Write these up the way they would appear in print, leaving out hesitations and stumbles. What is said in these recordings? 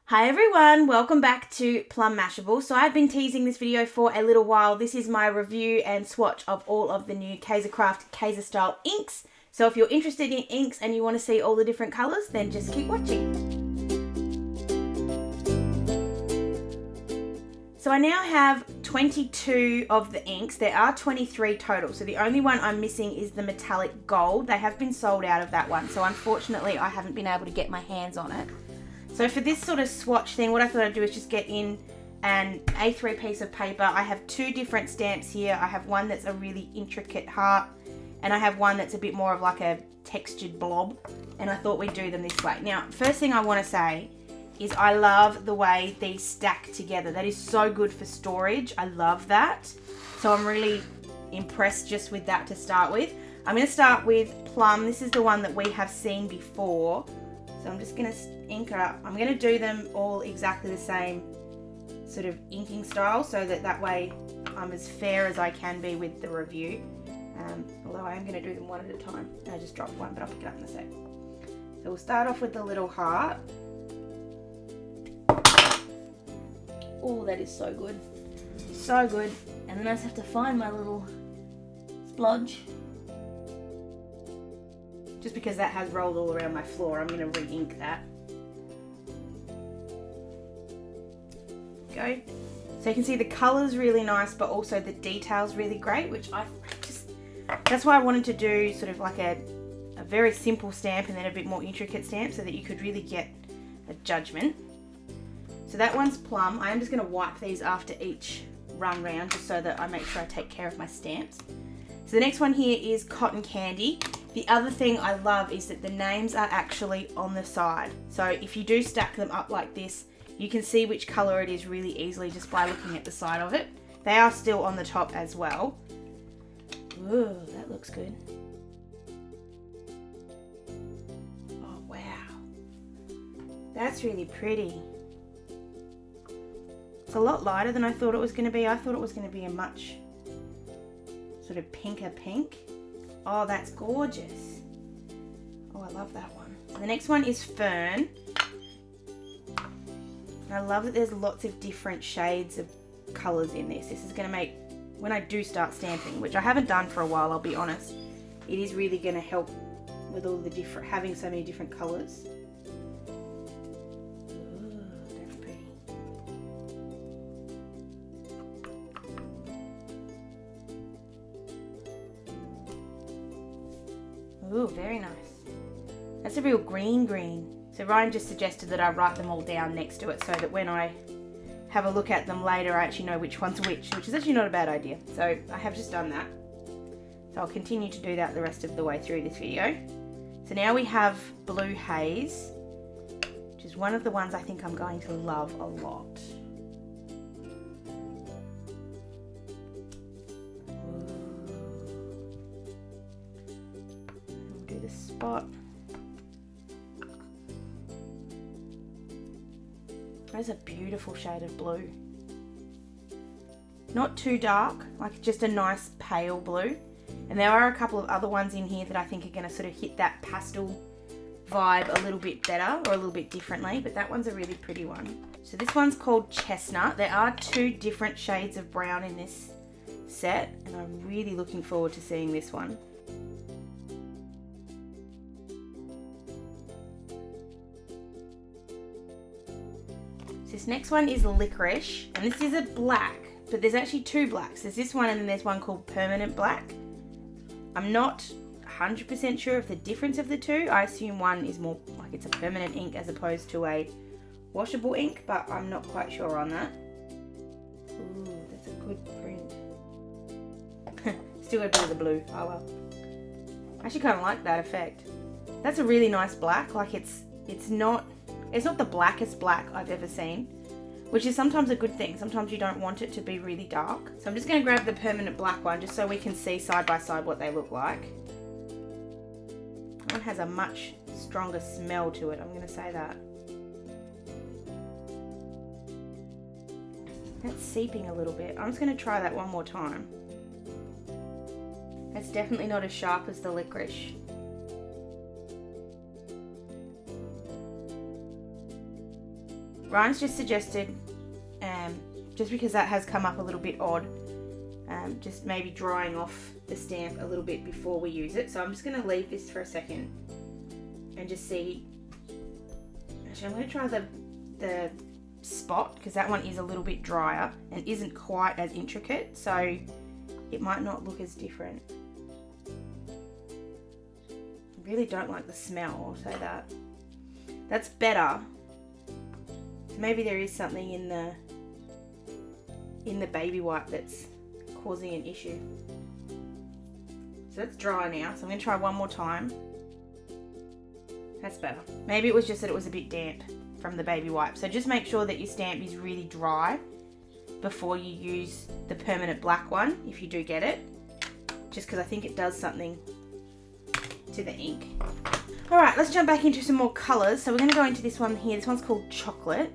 Hi everyone, welcome back to Plum Mashable. So I've been teasing this video for a little while. This is my review and swatch of all of the new Kaisercraft Kaiserstyle inks. So if you're interested in inks and you want to see all the different colours, then just keep watching. So I now have 22 of the inks. There are 23 total. So the only one I'm missing is the metallic gold. They have been sold out of that one. So unfortunately I haven't been able to get my hands on it. So for this sort of swatch thing, what I thought I'd do is just get in an A3 piece of paper. I have two different stamps here. I have one that's a really intricate heart, and I have one that's a bit more of like a textured blob, and I thought we'd do them this way. Now, first thing I want to say is I love the way these stack together. That is so good for storage. I love that. So I'm really impressed just with that to start with. I'm going to start with Plum. This is the one that we have seen before. So I'm just going to ink it up. I'm going to do them all exactly the same sort of inking style so that way I'm as fair as I can be with the review. Although I am going to do them one at a time. I just dropped one, but I'll pick it up in a sec. So we'll start off with the little heart. Oh, that is so good. So good. And then I just have to find my little splodge. Just because that has rolled all around my floor, I'm going to re-ink that. Go. So you can see the colour's really nice, but also the detail's really great, which that's why I wanted to do sort of like a very simple stamp and then a bit more intricate stamp so that you could really get a judgment. So that one's Plum. I am just going to wipe these after each run round just so that I make sure I take care of my stamps. So the next one here is Cotton Candy. The other thing I love is that the names are actually on the side. So if you do stack them up like this, you can see which colour it is really easily just by looking at the side of it. They are still on the top as well. Ooh, that looks good. Oh, wow. That's really pretty. It's a lot lighter than I thought it was going to be. I thought it was going to be a much sort of pinker pink. Oh, that's gorgeous. Oh, I love that one. And the next one is Fern. And I love that there's lots of different shades of colours in this. This is going to make, when I do start stamping, which I haven't done for a while, I'll be honest, it is really going to help with all the different, having so many different colours. Ooh, that's pretty. Ooh, very nice. That's a real green. So Ryan just suggested that I write them all down next to it so that when I have a look at them later, I actually know which one's which is actually not a bad idea. So I have just done that. So I'll continue to do that the rest of the way through this video. So now we have Blue Haze, which is one of the ones I think I'm going to love a lot. Do the spot. That's a beautiful shade of blue. Not too dark, like just a nice pale blue. And there are a couple of other ones in here that I think are going to sort of hit that pastel vibe a little bit better or a little bit differently, but that one's a really pretty one. So this one's called Chestnut. There are two different shades of brown in this set, and I'm really looking forward to seeing this one. This next one is Licorice, and this is a black, but there's actually two blacks. There's this one and then there's one called Permanent Black. I'm not 100% sure of the difference of the two. I assume one is more like it's a permanent ink as opposed to a washable ink, but I'm not quite sure on that. Ooh, that's a good print. Still got a bit of the blue. Oh well. I actually kind of like that effect. That's a really nice black. Like it's not the blackest black I've ever seen, which is sometimes a good thing. Sometimes you don't want it to be really dark. So I'm just going to grab the permanent black one just so we can see side by side what they look like. That one has a much stronger smell to it, I'm going to say that. That's seeping a little bit. I'm just going to try that one more time. That's definitely not as sharp as the Licorice. Ryan's just suggested, just because that has come up a little bit odd, just maybe drying off the stamp a little bit before we use it. So I'm just going to leave this for a second and just see. Actually, I'm going to try the spot, because that one is a little bit drier and isn't quite as intricate, so it might not look as different. I really don't like the smell, I'll say that. That's better. So maybe there is something in the baby wipe that's causing an issue. So that's dry now, so I'm going to try one more time. That's better. Maybe it was just that it was a bit damp from the baby wipe. So just make sure that your stamp is really dry before you use the permanent black one, if you do get it, just because I think it does something to the ink. All right, let's jump back into some more colors. So we're going to go into this one here. This one's called Chocolate.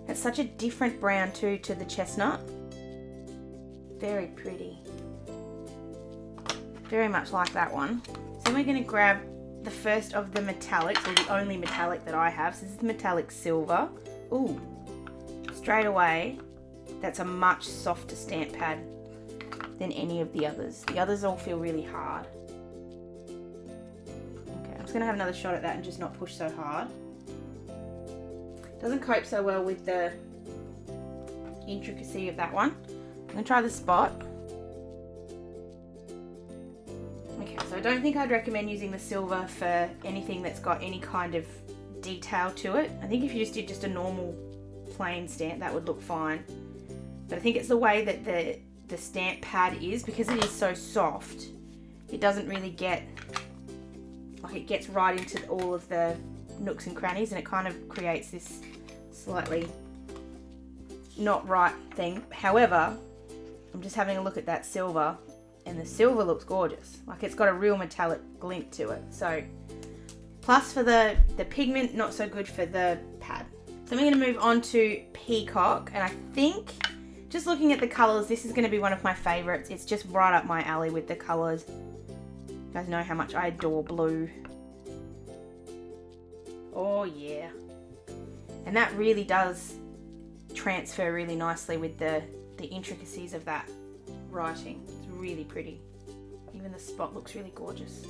It's such a different brown too to the Chestnut. Very pretty. Very much like that one. So we're going to grab the first of the metallics, or the only metallic that I have. So this is the metallic silver. Ooh, straight away, that's a much softer stamp pad than any of the others. The others all feel really hard. Okay, I'm just going to have another shot at that and just not push so hard. Doesn't cope so well with the intricacy of that one. I'm going to try the spot. Okay, so I don't think I'd recommend using the silver for anything that's got any kind of detail to it. I think if you just did just a normal plain stamp, that would look fine. But I think it's the way that the stamp pad is, because it is so soft, it doesn't really get, like, it gets right into all of the nooks and crannies, and it kind of creates this slightly not right thing. However, I'm just having a look at that silver, and the silver looks gorgeous. Like, it's got a real metallic glint to it. So plus for the pigment, not so good for the pad. So I'm going to move on to Peacock, and I think, just looking at the colours, this is going to be one of my favourites. It's just right up my alley with the colours. You guys know how much I adore blue. Oh yeah. And that really does transfer really nicely with the intricacies of that writing. It's really pretty. Even the spot looks really gorgeous.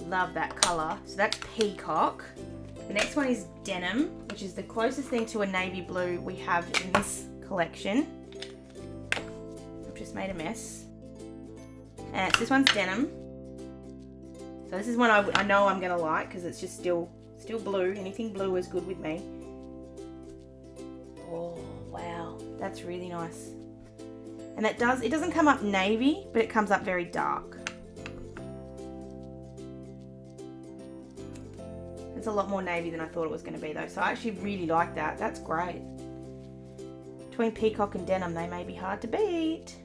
Love that colour. So that's Peacock. The next one is Denim, which is the closest thing to a navy blue we have in this collection. I've just made a mess. And this one's Denim. So this is one I know I'm going to like, because it's just still blue. Anything blue is good with me. Oh, wow. That's really nice. And it doesn't come up navy, but it comes up very dark. It's a lot more navy than I thought it was going to be, though. So I actually really like that. That's great. Between Peacock and Denim, they may be hard to beat.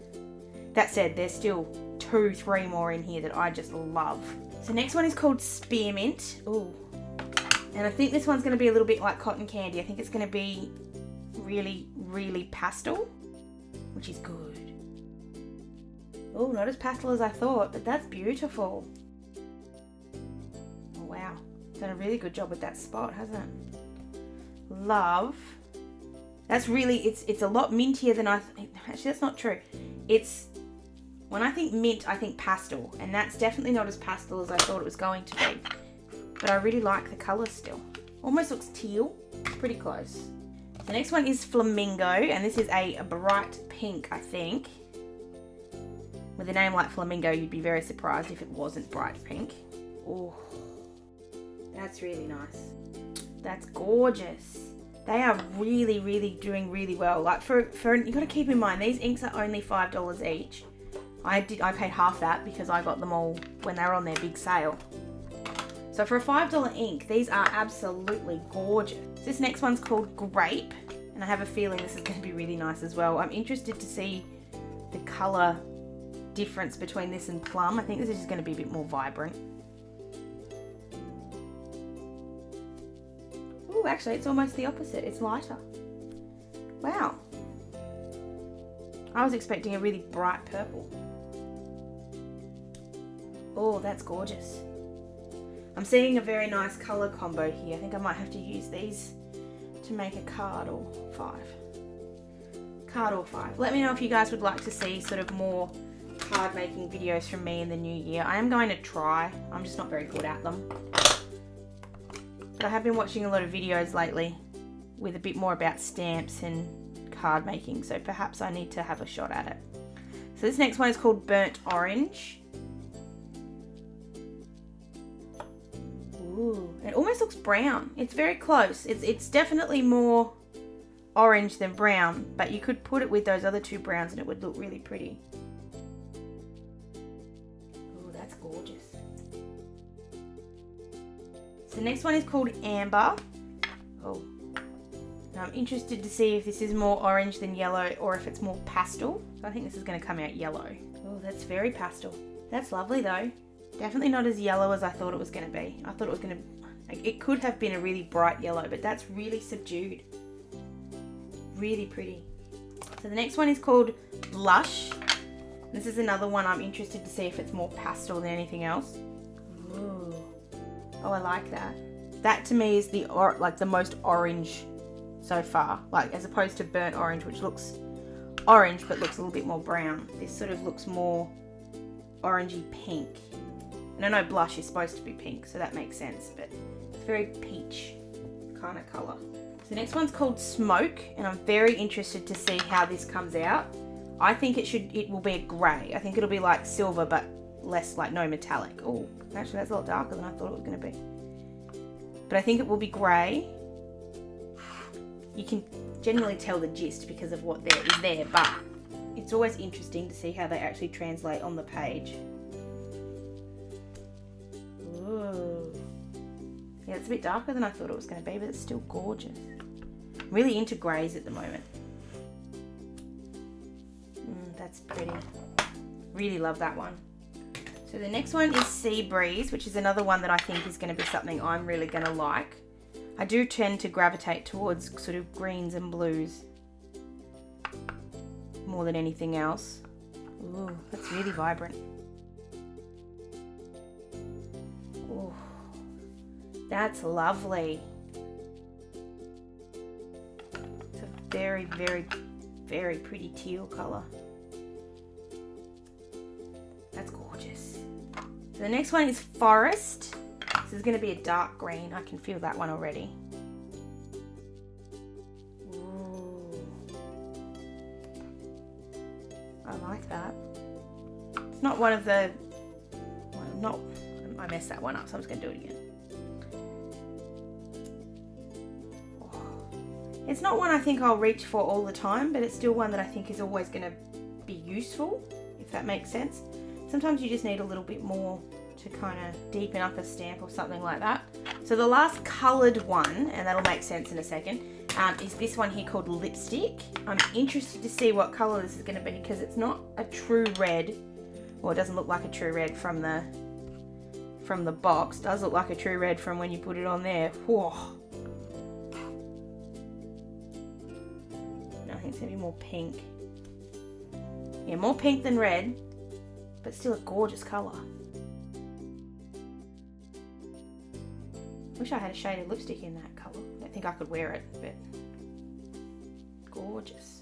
That said, there's still 2, 3 more in here that I just love. So next one is called Spearmint. Ooh. And I think this one's going to be a little bit like cotton candy. I think it's going to be really, really pastel, which is good. Oh, not as pastel as I thought, but that's beautiful. Oh, wow. Done a really good job with that spot, hasn't it? Love. That's really, it's a lot mintier than I think. Actually, that's not true. When I think mint, I think pastel, and that's definitely not as pastel as I thought it was going to be. But I really like the colour still. Almost looks teal. Pretty close. The next one is Flamingo, and this is a bright pink, I think. With a name like Flamingo, you'd be very surprised if it wasn't bright pink. Oh, that's really nice. That's gorgeous. They are really, really doing really well. Like for you got to keep in mind, these inks are only $5 each. I paid half that because I got them all when they were on their big sale. So for a $5 ink, these are absolutely gorgeous. This next one's called Grape, and I have a feeling this is going to be really nice as well. I'm interested to see the colour difference between this and Plum. I think this is just going to be a bit more vibrant. Ooh, actually, it's almost the opposite. It's lighter. Wow. I was expecting a really bright purple. Oh, that's gorgeous. I'm seeing a very nice colour combo here. I think I might have to use these to make a card or 5. Card or 5. Let me know if you guys would like to see sort of more card making videos from me in the new year. I am going to try. I'm just not very good at them. But I have been watching a lot of videos lately with a bit more about stamps and card making, so perhaps I need to have a shot at it. So this next one is called Burnt Orange. Ooh, it almost looks brown. It's very close. It's definitely more orange than brown, but you could put it with those other 2 browns and it would look really pretty. Ooh, that's gorgeous. So the next one is called Amber. Oh, now I'm interested to see if this is more orange than yellow or if it's more pastel. So I think this is going to come out yellow. Oh, that's very pastel. That's lovely though. Definitely not as yellow as I thought it was going to be. I thought it was going to, it could have been a really bright yellow, but that's really subdued. Really pretty. So the next one is called Lush. This is another one I'm interested to see if it's more pastel than anything else. Ooh. Oh, I like that. That to me is the most orange so far, like as opposed to burnt orange, which looks orange but looks a little bit more brown. This sort of looks more orangey pink. And I know blush is supposed to be pink, so that makes sense, but it's very peach kind of colour. So the next one's called Smoke, and I'm very interested to see how this comes out. I think it will be a grey. I think it'll be like silver, but less, like no metallic. Oh, actually that's a lot darker than I thought it was going to be. But I think it will be grey. You can generally tell the gist because of what there is there, but it's always interesting to see how they actually translate on the page. Ooh. Yeah, it's a bit darker than I thought it was going to be, but it's still gorgeous. I'm really into greys at the moment. That's pretty. Really love that one. So the next one is Seabreeze, which is another one that I think is going to be something I'm really going to like. I do tend to gravitate towards sort of greens and blues more than anything else. Ooh, that's really vibrant. Ooh, that's lovely. It's a very, very, very pretty teal colour. That's gorgeous. So the next one is Forest. This is going to be a dark green. I can feel that one already. Ooh. I like that. It's not one of the... I messed that one up, so I'm just going to do it again. Oh. It's not one I think I'll reach for all the time, but it's still one that I think is always going to be useful, if that makes sense. Sometimes you just need a little bit more to kind of deepen up a stamp or something like that. So the last coloured one, and that'll make sense in a second, is this one here called Lipstick. I'm interested to see what colour this is going to be because it's not a true red. Well, it doesn't look like a true red from the box. It does look like a true red from when you put it on there. Whoa. No, I think it's going to be more pink. Yeah, more pink than red, but still a gorgeous colour. Wish I had a shade of lipstick in that colour. I don't think I could wear it, but gorgeous.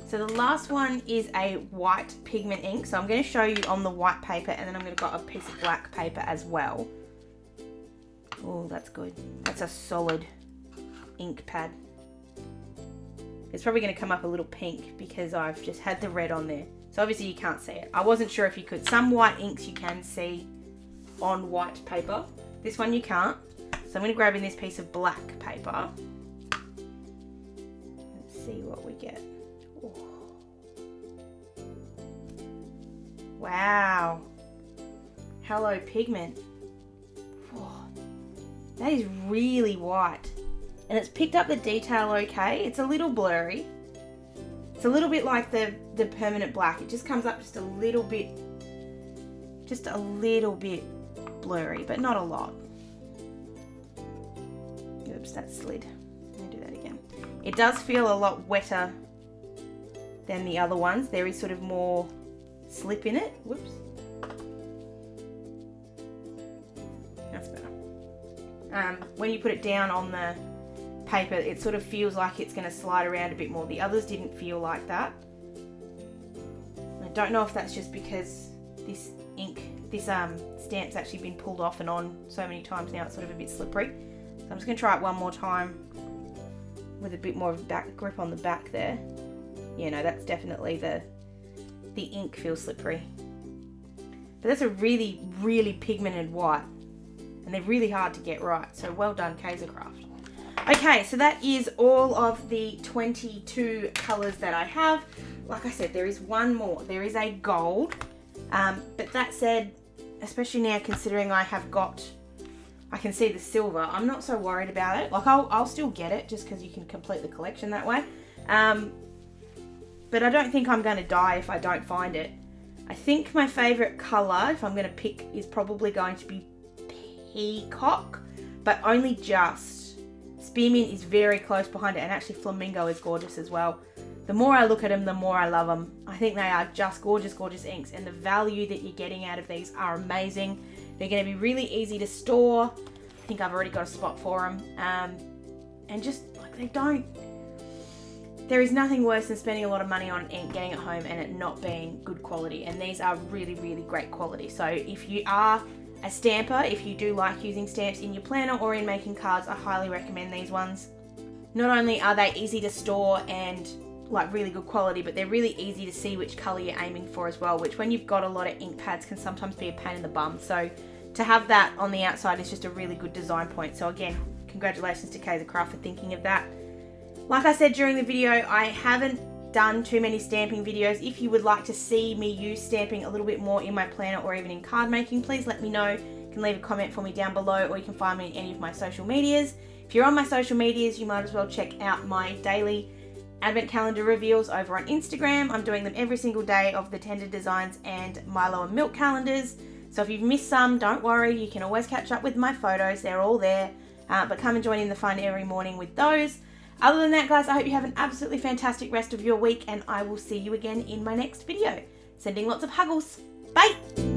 So the last one is a white pigment ink. So I'm going to show you on the white paper, and then I'm going to got a piece of black paper as well. Oh, that's good. That's a solid ink pad. It's probably going to come up a little pink because I've just had the red on there. So obviously you can't see it. I wasn't sure if you could. Some white inks you can see on white paper. This one you can't. So I'm going to grab in this piece of black paper. Let's see what we get. Oh. Wow. Hello Pigment. Oh, that is really white. And it's picked up the detail okay. It's a little blurry. It's a little bit like the permanent black. It just comes up just a little bit blurry, but not a lot. Oops, that slid. Let me do that again. It does feel a lot wetter than the other ones. There is sort of more slip in it. Whoops. That's better. when you put it down on the paper, it sort of feels like it's going to slide around a bit more. The others didn't feel like that. I don't know if that's just because this stamp's actually been pulled off and on so many times now, it's sort of a bit slippery. So I'm just going to try it one more time with a bit more of a back grip on the back there. Yeah, no, that's definitely the ink feels slippery. But that's a really, really pigmented white, and they're really hard to get right. So well done, Kaisercraft. Okay, so that is all of the 22 colours that I have. Like I said, there is one more. There is a gold. But that said, especially now considering I can see the silver, I'm not so worried about it. Like I'll still get it just because you can complete the collection that way. But I don't think I'm going to die if I don't find it. I think my favourite colour, if I'm going to pick, is probably going to be Peacock, but only just. Spearmint is very close behind it, and actually Flamingo is gorgeous as well. The more I look at them, the more I love them. I think they are just gorgeous, gorgeous inks, and the value that you're getting out of these are amazing. They're going to be really easy to store. I think I've already got a spot for them. And just, like, there is nothing worse than spending a lot of money on ink, getting it home, and it not being good quality. And these are really, really great quality. So if you are a stamper, if you do like using stamps in your planner or in making cards, I highly recommend these ones. Not only are they easy to store and like really good quality, but they're really easy to see which colour you're aiming for as well, which when you've got a lot of ink pads can sometimes be a pain in the bum. So to have that on the outside is just a really good design point. So again, congratulations to Kaisercraft for thinking of that. Like I said during the video, I haven't done too many stamping videos. If you would like to see me use stamping a little bit more in my planner or even in card making, please let me know. You can leave a comment for me down below, or you can find me in any of my social medias. If you're on my social medias, you might as well check out my daily advent calendar reveals over on Instagram. I'm doing them every single day of the Tender Designs and Milo and Milk calendars. So if you've missed some, don't worry, you can always catch up with my photos. They're all there. But come and join in the fun every morning with those. Other than that, guys, I hope you have an absolutely fantastic rest of your week, and I will see you again in my next video. Sending lots of huggles. Bye!